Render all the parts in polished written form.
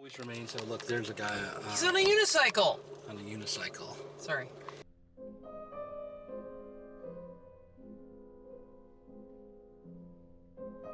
Always remains. So look, there's a guy He's on a unicycle. on a unicycle. Sorry.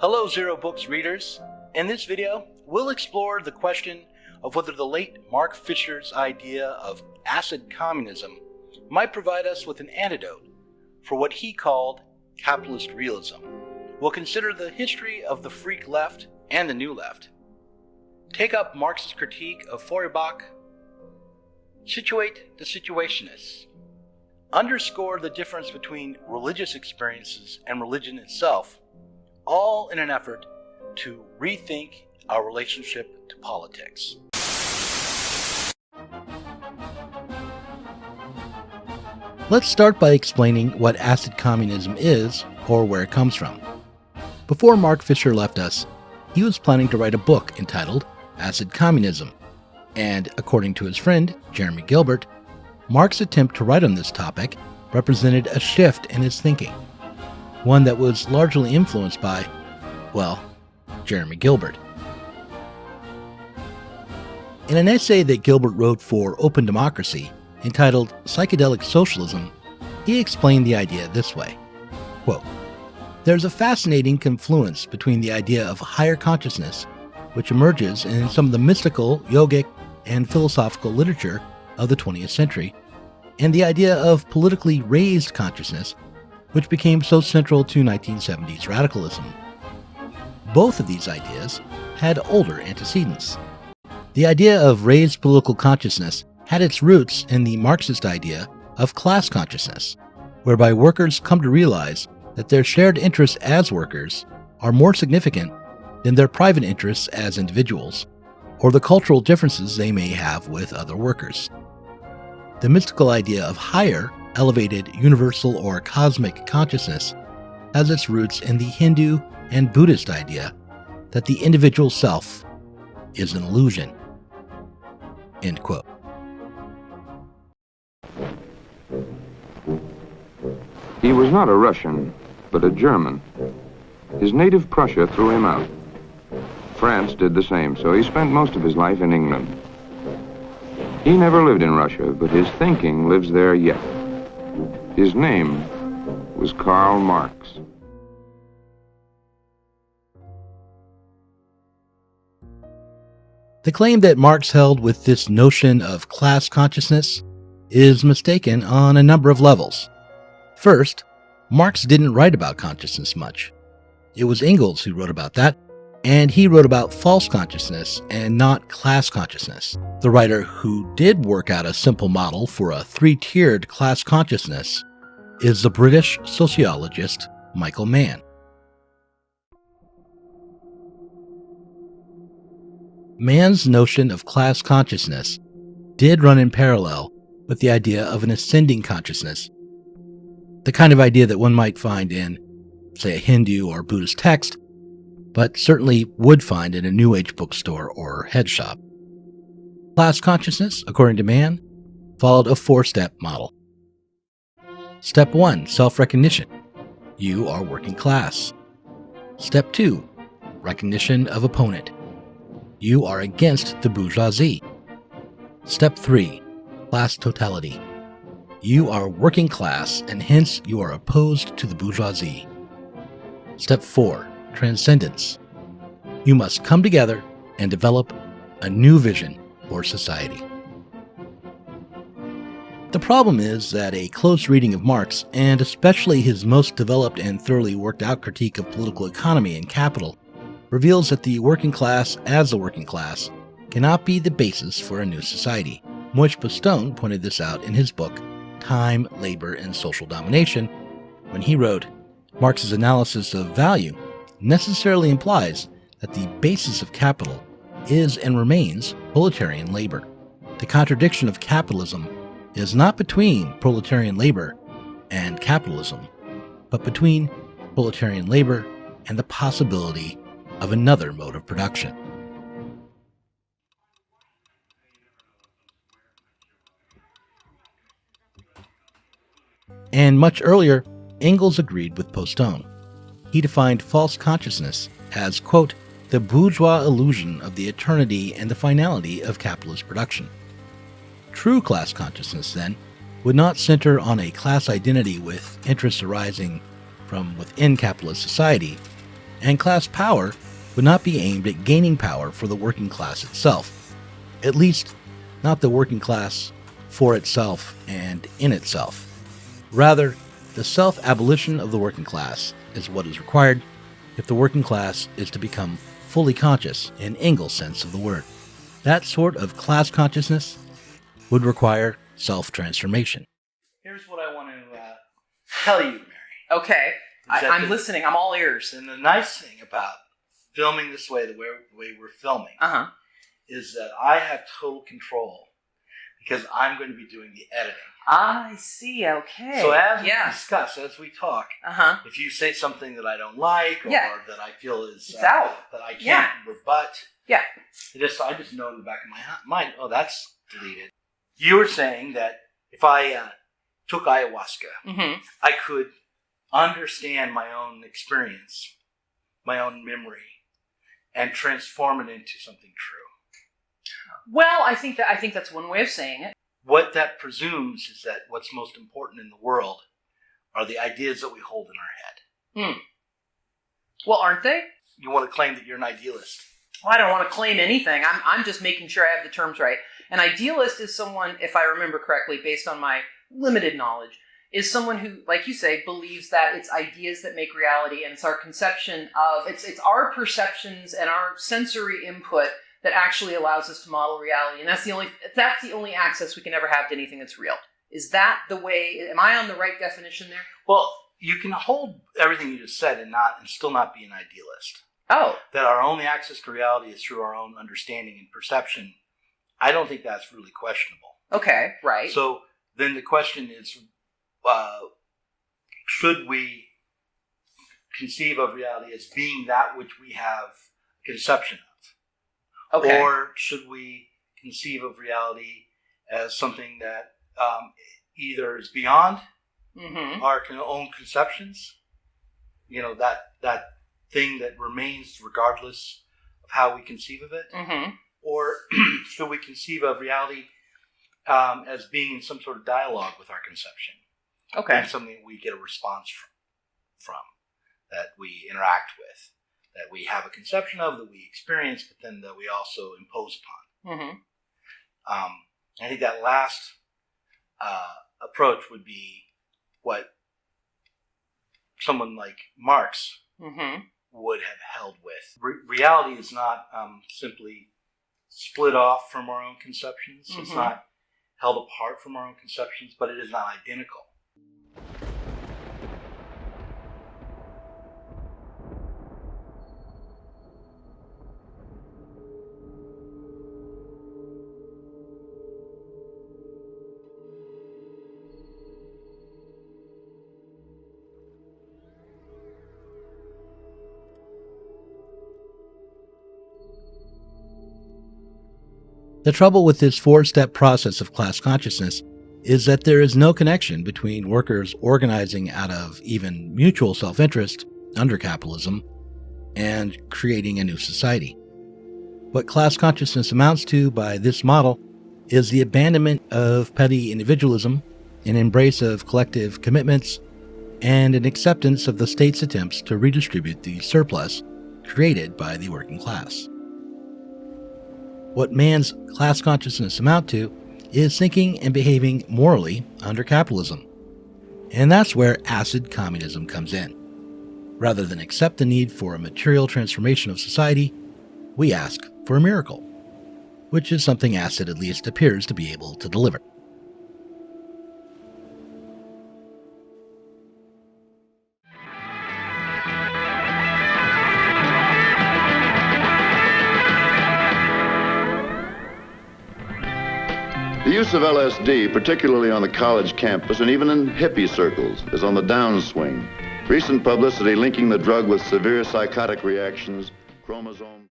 Hello Zero Books readers. In this video, we'll explore the question of whether the late Mark Fisher's idea of acid communism might provide us with an antidote for what he called capitalist realism. We'll consider the history of the freak left and the new left, take up Marx's critique of Feuerbach, situate the situationists, underscore the difference between religious experiences and religion itself, all in an effort to rethink our relationship to politics. Let's start by explaining what acid communism is, or where it comes from. Before Mark Fisher left us, he was planning to write a book entitled Acid Communism, and according to his friend, Jeremy Gilbert, Mark's attempt to write on this topic represented a shift in his thinking, one that was largely influenced by, well, Jeremy Gilbert. In an essay that Gilbert wrote for Open Democracy, entitled Psychedelic Socialism, he explained the idea this way, quote, "There's a fascinating confluence between the idea of higher consciousness, which emerges in some of the mystical, yogic, and philosophical literature of the 20th century, and the idea of politically raised consciousness, which became so central to 1970s radicalism. Both of these ideas had older antecedents. The idea of raised political consciousness had its roots in the Marxist idea of class consciousness, whereby workers come to realize that their shared interests as workers are more significant than their private interests as individuals, or the cultural differences they may have with other workers. The mystical idea of higher, elevated, universal, or cosmic consciousness has its roots in the Hindu and Buddhist idea that the individual self is an illusion." End quote. He was not a Russian, but a German. His native Prussia threw him out. France did the same, so he spent most of his life in England. He never lived in Russia, but his thinking lives there yet. His name was Karl Marx. The claim that Marx held with this notion of class consciousness is mistaken on a number of levels. First, Marx didn't write about consciousness much. It was Engels who wrote about that, and he wrote about false consciousness and not class consciousness. The writer who did work out a simple model for a three-tiered class consciousness is the British sociologist Michael Mann. Mann's notion of class consciousness did run in parallel with the idea of an ascending consciousness, the kind of idea that one might find in, say, a Hindu or Buddhist text, but certainly would find in a New Age bookstore or head shop. Class consciousness, according to Mann, followed a four-step model. Step 1, self-recognition. You are working class. Step 2, recognition of opponent. You are against the bourgeoisie. Step 3, class totality. You are working class and hence you are opposed to the bourgeoisie. Step 4, transcendence. You must come together and develop a new vision for society. The problem is that a close reading of Marx, and especially his most developed and thoroughly worked out critique of political economy and capital, reveals that the working class as a working class cannot be the basis for a new society. Moishe Postone pointed this out in his book, Time, Labor, and Social Domination, when he wrote, "Marx's analysis of value necessarily implies that the basis of capital is and remains proletarian labor. The contradiction of capitalism is not between proletarian labor and capitalism, but between proletarian labor and the possibility of another mode of production." And much earlier, Engels agreed with Postone. He defined false consciousness as, quote, the bourgeois illusion of the eternity and the finality of capitalist production. True class consciousness, then, would not center on a class identity with interests arising from within capitalist society, and class power would not be aimed at gaining power for the working class itself, at least not the working class for itself and in itself. Rather, the self-abolition of the working class is what is required if the working class is to become fully conscious in Engels' sense of the word. That sort of class consciousness would require self-transformation. Here's what I want to tell you, Mary. Okay, I'm listening. I'm all ears. And the nice thing about filming this way, the way we're filming, is that I have total control because I'm going to be doing the editing. I see, okay. So as we discuss, as we talk, if you say something that I don't like or that I feel is out, that I can't rebut, I just know in the back of my mind, oh, that's deleted. You were saying that if I took ayahuasca, I could understand my own experience, my own memory, and transform it into something true. Well, I think that's one way of saying it. What that presumes is that what's most important in the world are the ideas that we hold in our head. Well, aren't they? You want to claim that you're an idealist. Well, I don't want to claim anything. I'm just making sure I have the terms right. An idealist is someone, if I remember correctly, based on my limited knowledge, is someone who, like you say, believes that it's ideas that make reality, and it's our conception of, it's our perceptions and our sensory input that actually allows us to model reality, and that's the only access we can ever have to anything that's real. Is that the way? Am I on the right definition there? Well, you can hold everything you just said and still not be an idealist. Oh, that our only access to reality is through our own understanding and perception. I don't think that's really questionable. Okay, right. So then the question is, should we conceive of reality as being that which we have conception of? Okay. Or should we conceive of reality as something that either is beyond our own conceptions, that thing that remains regardless of how we conceive of it, or should we conceive of reality as being in some sort of dialogue with our conception? Okay. And something we get a response from, that we interact with, that we have a conception of, that we experience, but then that we also impose upon. I think that last approach would be what someone like Marx would have held with. Reality is not simply split off from our own conceptions. It's not held apart from our own conceptions, but it is not identical. The trouble with this four-step process of class consciousness is that there is no connection between workers organizing out of even mutual self-interest under capitalism and creating a new society. What class consciousness amounts to by this model is the abandonment of petty individualism, an embrace of collective commitments, and an acceptance of the state's attempts to redistribute the surplus created by the working class. What man's class consciousness amount to is thinking and behaving morally under capitalism. And that's where acid communism comes in. Rather than accept the need for a material transformation of society, we ask for a miracle, which is something acid at least appears to be able to deliver. The use of LSD, particularly on the college campus and even in hippie circles, is on the downswing. Recent publicity linking the drug with severe psychotic reactions, chromosome...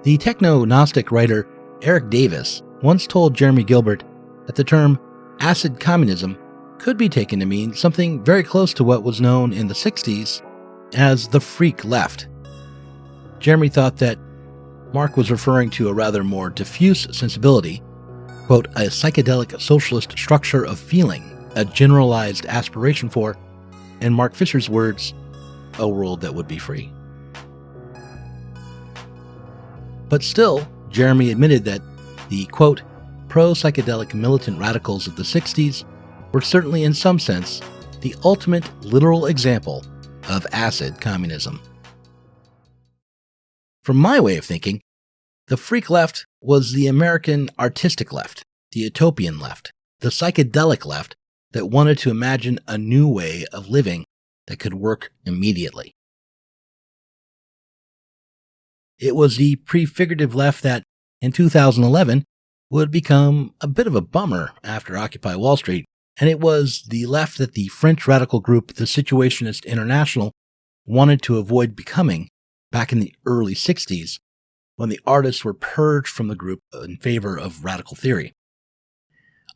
The techno-Gnostic writer Erik Davis once told Jeremy Gilbert that the term acid communism could be taken to mean something very close to what was known in the 60s as the freak left. Jeremy thought that Mark was referring to a rather more diffuse sensibility, quote, a psychedelic socialist structure of feeling, a generalized aspiration for, in Mark Fisher's words, a world that would be free. But still, Jeremy admitted that the, quote, pro-psychedelic militant radicals of the 60s were certainly in some sense the ultimate literal example of acid communism. From my way of thinking, the freak left was the American artistic left, the utopian left, the psychedelic left that wanted to imagine a new way of living that could work immediately. It was the prefigurative left that, in 2011, would become a bit of a bummer after Occupy Wall Street, and it was the left that the French radical group, the Situationist Internationale, wanted to avoid becoming back in the early 60s, when the artists were purged from the group in favor of radical theory,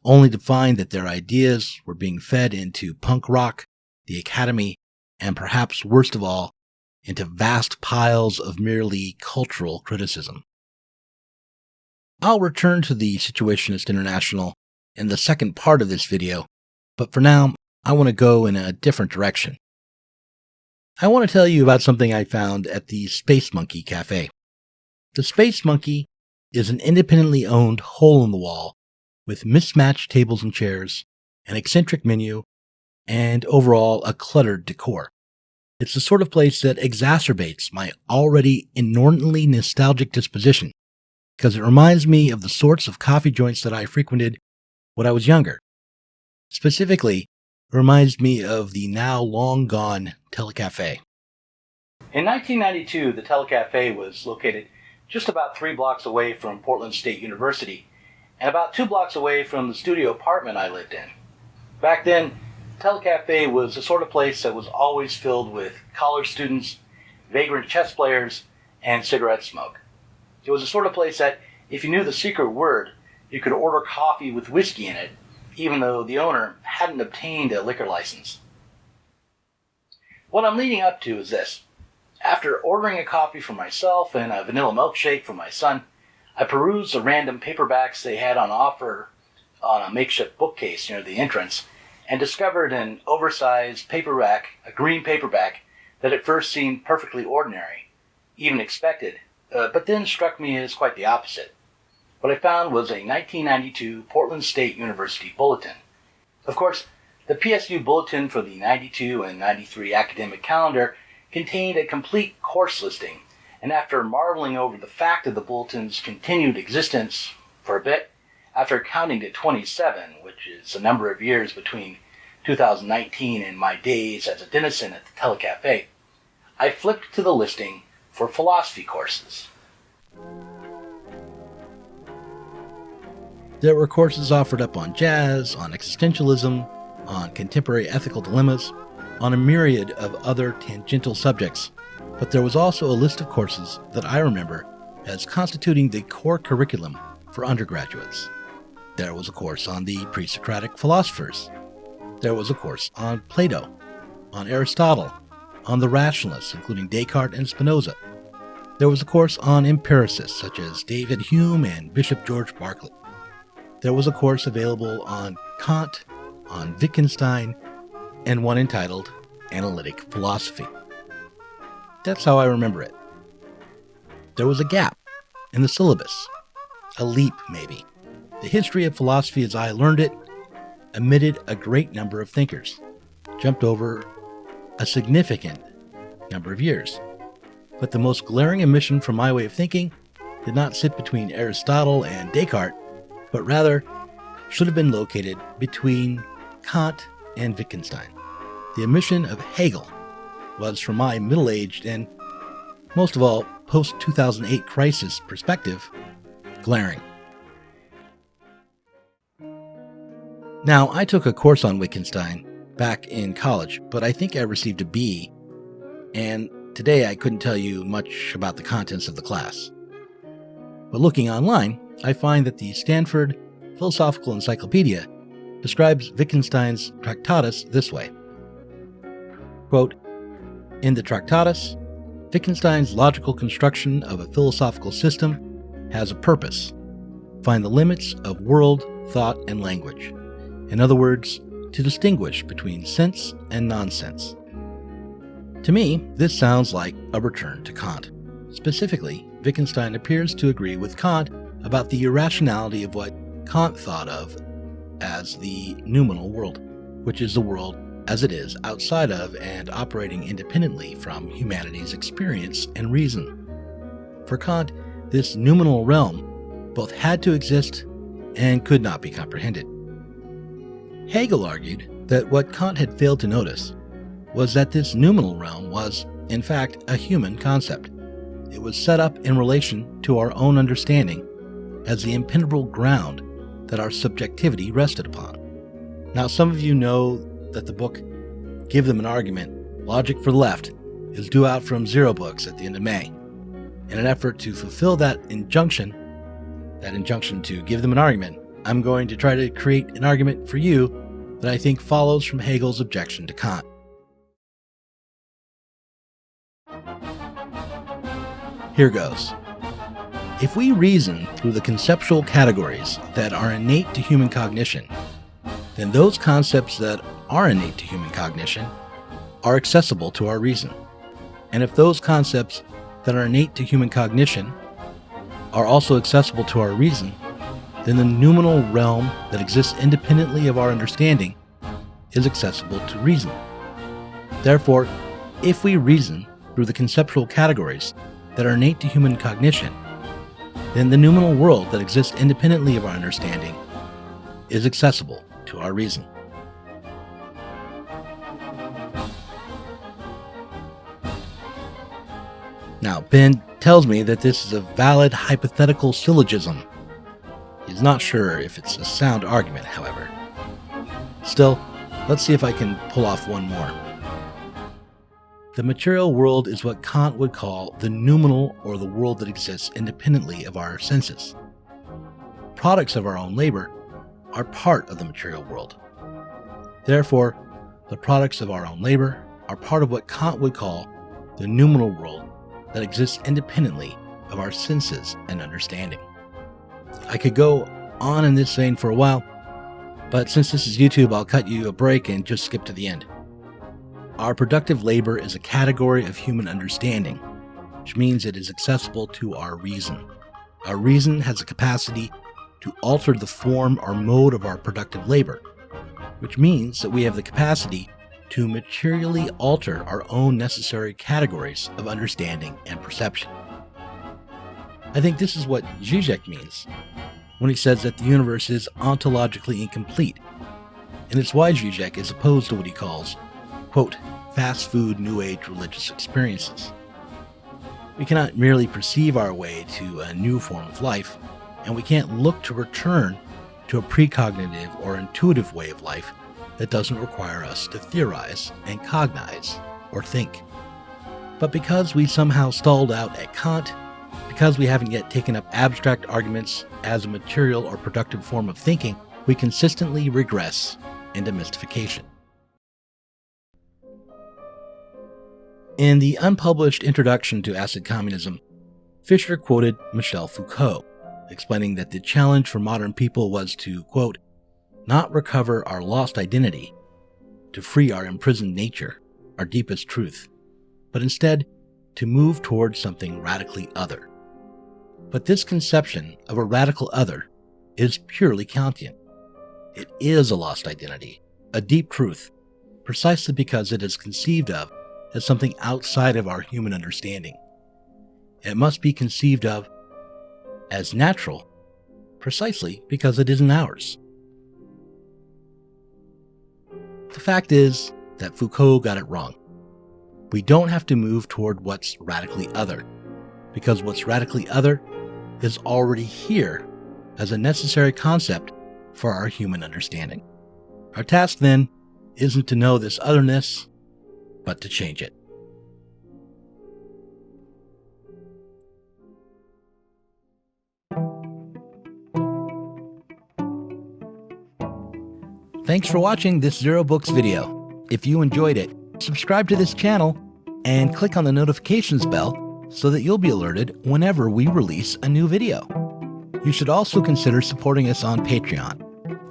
only to find that their ideas were being fed into punk rock, the academy, and perhaps worst of all, into vast piles of merely cultural criticism. I'll return to the Situationist Internationale in the second part of this video, but for now, I want to go in a different direction. I want to tell you about something I found at the Space Monkey Cafe. The Space Monkey is an independently owned hole-in-the-wall with mismatched tables and chairs, an eccentric menu, and overall a cluttered decor. It's the sort of place that exacerbates my already inordinately nostalgic disposition, because it reminds me of the sorts of coffee joints that I frequented when I was younger. Specifically, it reminds me of the now long gone Telecafe. In 1992, the Telecafe was located just about 3 blocks away from Portland State University and about 2 blocks away from the studio apartment I lived in. Back then, Telecafe was the sort of place that was always filled with college students, vagrant chess players, and cigarette smoke. It was the sort of place that, if you knew the secret word, you could order coffee with whiskey in it, even though the owner hadn't obtained a liquor license. What I'm leading up to is this. After ordering a coffee for myself and a vanilla milkshake for my son, I perused the random paperbacks they had on offer on a makeshift bookcase near the entrance, and discovered an oversized paperback, a green paperback, that at first seemed perfectly ordinary, even expected, but then struck me as quite the opposite. What I found was a 1992 Portland State University bulletin. Of course, the PSU bulletin for the 92 and 93 academic calendar contained a complete course listing, and after marveling over the fact of the bulletin's continued existence for a bit, after counting to 27, which is a number of years between 2019 and my days as a denizen at the Telecafe, I flipped to the listing for philosophy courses. There were courses offered up on jazz, on existentialism, on contemporary ethical dilemmas, on a myriad of other tangential subjects, but there was also a list of courses that I remember as constituting the core curriculum for undergraduates. There was a course on the pre-Socratic philosophers. There was a course on Plato, on Aristotle, on the rationalists, including Descartes and Spinoza. There was a course on empiricists, such as David Hume and Bishop George Berkeley. There was a course available on Kant, on Wittgenstein, and one entitled Analytic Philosophy. That's how I remember it. There was a gap in the syllabus, a leap maybe. The history of philosophy as I learned it omitted a great number of thinkers, jumped over a significant number of years. But the most glaring omission from my way of thinking did not sit between Aristotle and Descartes, but rather should have been located between Kant and Wittgenstein. The omission of Hegel was, from my middle-aged and, most of all, post-2008 crisis perspective, glaring. Now, I took a course on Wittgenstein back in college, but I think I received a B, and today I couldn't tell you much about the contents of the class. But looking online, I find that the Stanford Philosophical Encyclopedia describes Wittgenstein's Tractatus this way. Quote, in the Tractatus, Wittgenstein's logical construction of a philosophical system has a purpose: find the limits of world, thought, and language. In other words, to distinguish between sense and nonsense. To me, this sounds like a return to Kant. Specifically, Wittgenstein appears to agree with Kant about the irrationality of what Kant thought of as the noumenal world, which is the world as it is outside of and operating independently from humanity's experience and reason. For Kant, this noumenal realm both had to exist and could not be comprehended. Hegel argued that what Kant had failed to notice was that this noumenal realm was, in fact, a human concept. It was set up in relation to our own understanding as the impenetrable ground that our subjectivity rested upon. Now, some of you know that the book Give Them an Argument, Logic for the Left, is due out from Zero Books at the end of May. In an effort to fulfill that injunction to give them an argument, I'm going to try to create an argument for you that I think follows from Hegel's objection to Kant. Here goes. If we reason through the conceptual categories that are innate to human cognition, then those concepts that are innate to human cognition are accessible to our reason. And if those concepts that are innate to human cognition are also accessible to our reason, then the noumenal realm that exists independently of our understanding is accessible to reason. Therefore, if we reason through the conceptual categories that are innate to human cognition, then the noumenal world that exists independently of our understanding is accessible to our reason. Now, Ben tells me that this is a valid hypothetical syllogism. He's not sure if it's a sound argument, however. Still, let's see if I can pull off one more. The material world is what Kant would call the noumenal, or the world that exists independently of our senses. Products of our own labor are part of the material world. Therefore, the products of our own labor are part of what Kant would call the noumenal world that exists independently of our senses and understanding. I could go on in this vein for a while, but since this is YouTube, I'll cut you a break and just skip to the end. Our productive labor is a category of human understanding, which means it is accessible to our reason. Our reason has a capacity to alter the form or mode of our productive labor, which means that we have the capacity to materially alter our own necessary categories of understanding and perception. I think this is what Zizek means when he says that the universe is ontologically incomplete, and it's why Zizek is opposed to what he calls, quote, fast food New Age religious experiences. We cannot merely perceive our way to a new form of life, and we can't look to return to a precognitive or intuitive way of life that doesn't require us to theorize and cognize or think. But because we somehow stalled out at Kant, because we haven't yet taken up abstract arguments as a material or productive form of thinking, we consistently regress into mystification. In the unpublished introduction to Acid Communism, Fisher quoted Michel Foucault, explaining that the challenge for modern people was to, quote, not recover our lost identity, to free our imprisoned nature, our deepest truth, but instead to move towards something radically other. But this conception of a radical other is purely Kantian. It is a lost identity, a deep truth, precisely because it is conceived of as something outside of our human understanding. It must be conceived of as natural, precisely because it isn't ours. The fact is that Foucault got it wrong. We don't have to move toward what's radically other, because what's radically other is already here as a necessary concept for our human understanding. Our task, then, isn't to know this otherness, but to change it. Thanks for watching this Zero Books video. If you enjoyed it, subscribe to this channel and click on the notifications bell so that you'll be alerted whenever we release a new video. You should also consider supporting us on Patreon.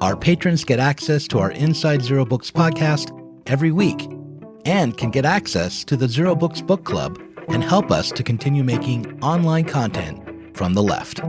Our patrons get access to our Inside Zero Books podcast every week and can get access to the Zero Books Book Club and help us to continue making online content from the left.